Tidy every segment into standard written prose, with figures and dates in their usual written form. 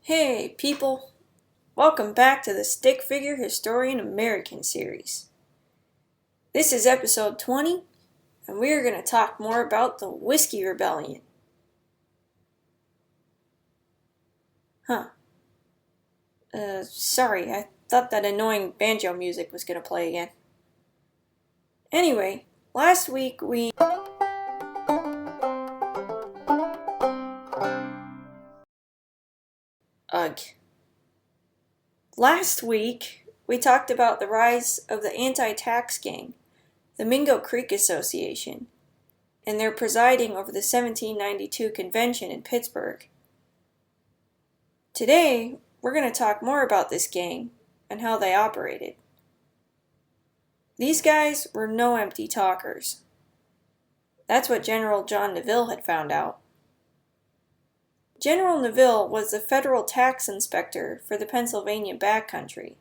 Hey, people! Welcome back to the Stick Figure Historian American series. This is episode 20, and we are going to talk more about the Whiskey Rebellion. Sorry, I thought that annoying banjo music was going to play again. Anyway, last week we... Ugh. Last week, we talked about the rise of the anti-tax gang, the Mingo Creek Association, and their presiding over the 1792 convention in Pittsburgh. Today, we're going to talk more about this gang and how they operated. These guys were no empty talkers. That's what General John Neville had found out. General Neville was the federal tax inspector for the Pennsylvania backcountry.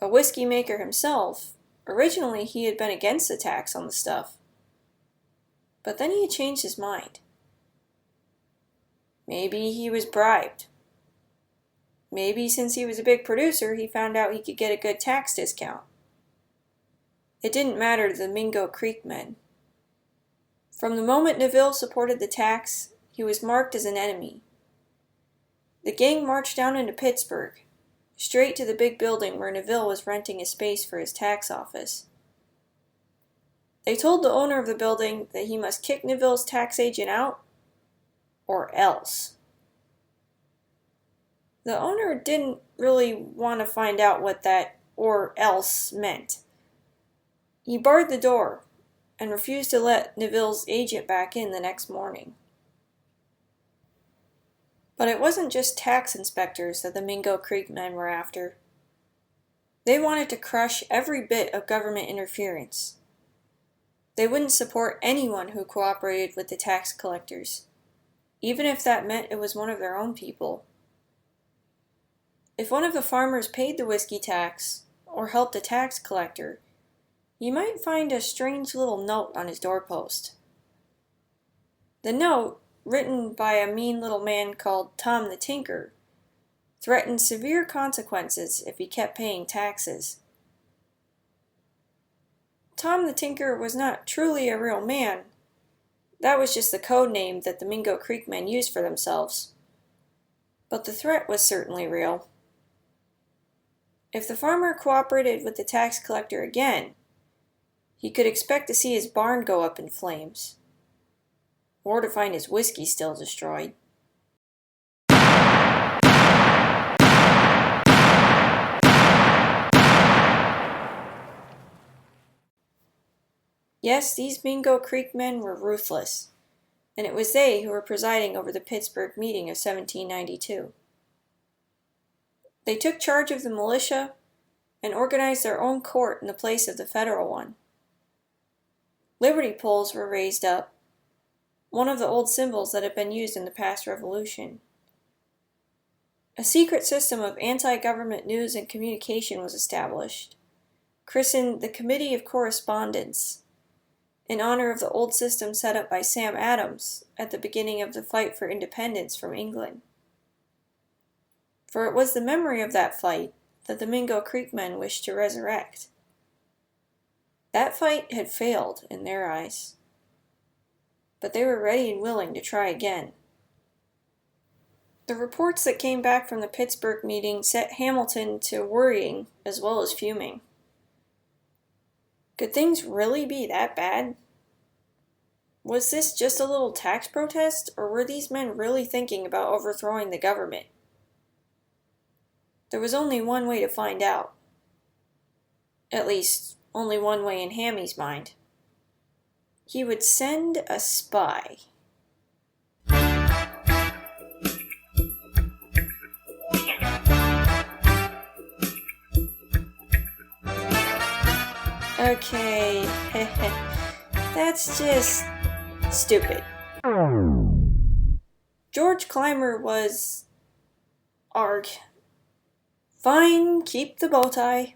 A whiskey maker himself, originally he had been against the tax on the stuff. But then he had changed his mind. Maybe he was bribed. Maybe since he was a big producer, he found out he could get a good tax discount. It didn't matter to the Mingo Creek men. From the moment Neville supported the tax, he was marked as an enemy. The gang marched down into Pittsburgh, straight to the big building where Neville was renting a space for his tax office. They told the owner of the building that he must kick Neville's tax agent out, or else. The owner didn't really want to find out what that or else meant. He barred the door and refused to let Neville's agent back in the next morning. But it wasn't just tax inspectors that the Mingo Creek men were after. They wanted to crush every bit of government interference. They wouldn't support anyone who cooperated with the tax collectors, even if that meant it was one of their own people. If one of the farmers paid the whiskey tax or helped a tax collector, you might find a strange little note on his doorpost. The note, written by a mean little man called Tom the Tinker, threatened severe consequences if he kept paying taxes. Tom the Tinker was not truly a real man. That was just the code name that the Mingo Creek men used for themselves. But the threat was certainly real. If the farmer cooperated with the tax collector again, he could expect to see his barn go up in flames, or to find his whiskey still destroyed. Yes, these Mingo Creek men were ruthless, and it was they who were presiding over the Pittsburgh meeting of 1792. They took charge of the militia and organized their own court in the place of the federal one. Liberty poles were raised up, one of the old symbols that had been used in the past revolution. A secret system of anti-government news and communication was established, christened the Committee of Correspondence, in honor of the old system set up by Sam Adams at the beginning of the fight for independence from England. For it was the memory of that fight that the Mingo Creek men wished to resurrect. That fight had failed in their eyes, but they were ready and willing to try again. The reports that came back from the Pittsburgh meeting set Hamilton to worrying as well as fuming. Could things really be that bad? Was this just a little tax protest, or were these men really thinking about overthrowing the government? There was only one way to find out. At least, only one way in Hammy's mind. He would send a spy. Okay, that's just stupid. George Clymer was... Fine, keep the bow tie.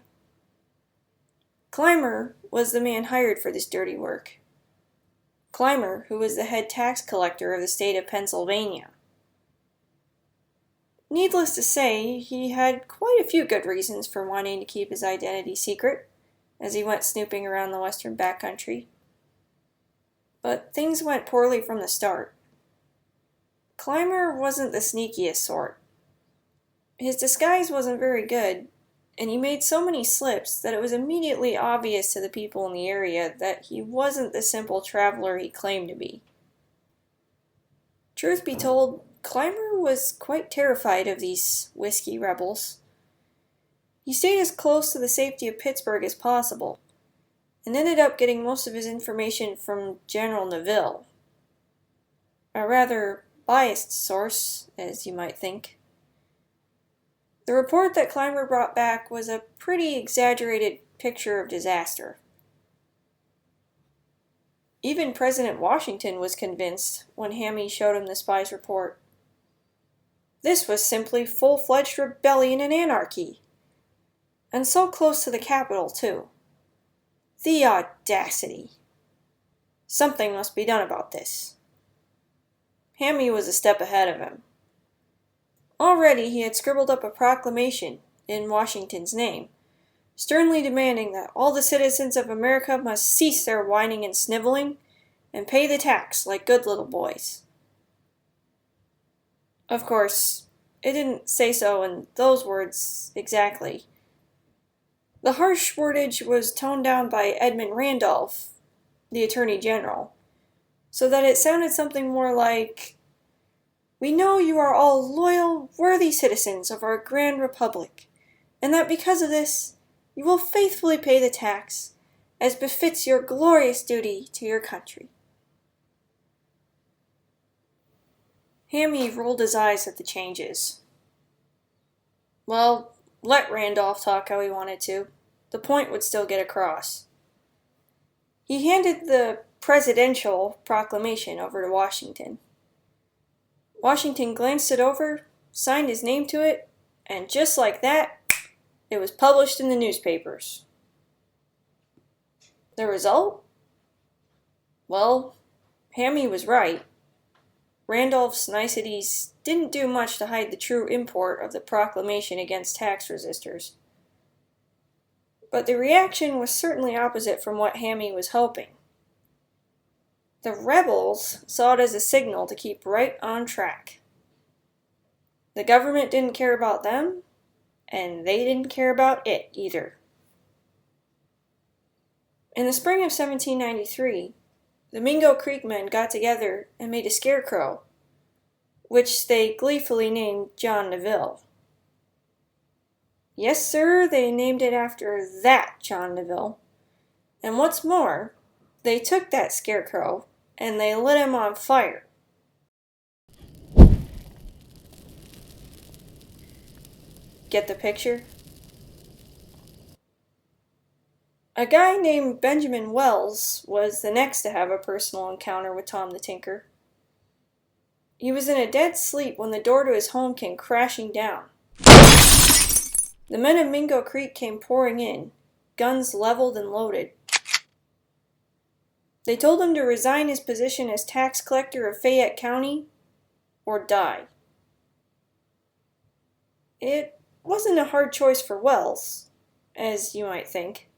Clymer was the man hired for this dirty work. Clymer, who was the head tax collector of the state of Pennsylvania. Needless to say, he had quite a few good reasons for wanting to keep his identity secret as he went snooping around the western backcountry. But things went poorly from the start. Clymer wasn't the sneakiest sort. His disguise wasn't very good, and he made so many slips that it was immediately obvious to the people in the area that he wasn't the simple traveler he claimed to be. Truth be told, Clymer was quite terrified of these whiskey rebels. He stayed as close to the safety of Pittsburgh as possible, and ended up getting most of his information from General Neville. A rather biased source, as you might think. The report that Clymer brought back was a pretty exaggerated picture of disaster. Even President Washington was convinced when Hammy showed him the spy's report. This was simply full-fledged rebellion and anarchy. And so close to the capital, too. The audacity. Something must be done about this. Hammy was a step ahead of him. Already he had scribbled up a proclamation in Washington's name, sternly demanding that all the citizens of America must cease their whining and sniveling and pay the tax like good little boys. Of course, it didn't say so in those words exactly. The harsh wordage was toned down by Edmund Randolph, the Attorney General, so that it sounded something more like, "We know you are all loyal, worthy citizens of our grand republic, and that because of this, you will faithfully pay the tax, as befits your glorious duty to your country." Hammy rolled his eyes at the changes. Well, let Randolph talk how he wanted to. The point would still get across. He handed the presidential proclamation over to Washington. Washington glanced it over, signed his name to it, and just like that, it was published in the newspapers. The result? Well, Hammy was right. Randolph's niceties didn't do much to hide the true import of the proclamation against tax resisters. But the reaction was certainly opposite from what Hammy was hoping. The rebels saw it as a signal to keep right on track. The government didn't care about them, and they didn't care about it either. In the spring of 1793, the Mingo Creek men got together and made a scarecrow, which they gleefully named John Neville. Yes, sir, they named it after that John Neville. And what's more, they took that scarecrow and they lit him on fire. Get the picture? A guy named Benjamin Wells was the next to have a personal encounter with Tom the Tinker. He was in a dead sleep when the door to his home came crashing down. The men of Mingo Creek came pouring in, guns leveled and loaded. They told him to resign his position as tax collector of Fayette County or die. It wasn't a hard choice for Wells, as you might think.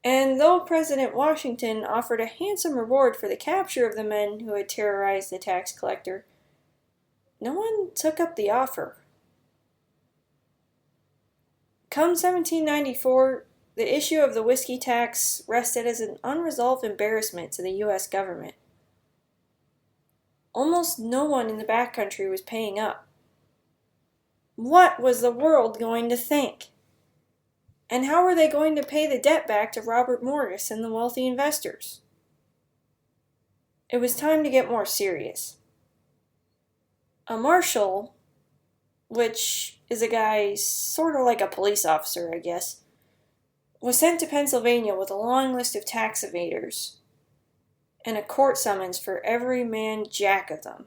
And though President Washington offered a handsome reward for the capture of the men who had terrorized the tax collector, no one took up the offer. Come 1794, the issue of the whiskey tax rested as an unresolved embarrassment to the U.S. government. Almost no one in the backcountry was paying up. What was the world going to think? And how were they going to pay the debt back to Robert Morris and the wealthy investors? It was time to get more serious. A marshal, which is a guy sort of like a police officer, I guess, was sent to Pennsylvania with a long list of tax evaders and a court summons for every man jack of them.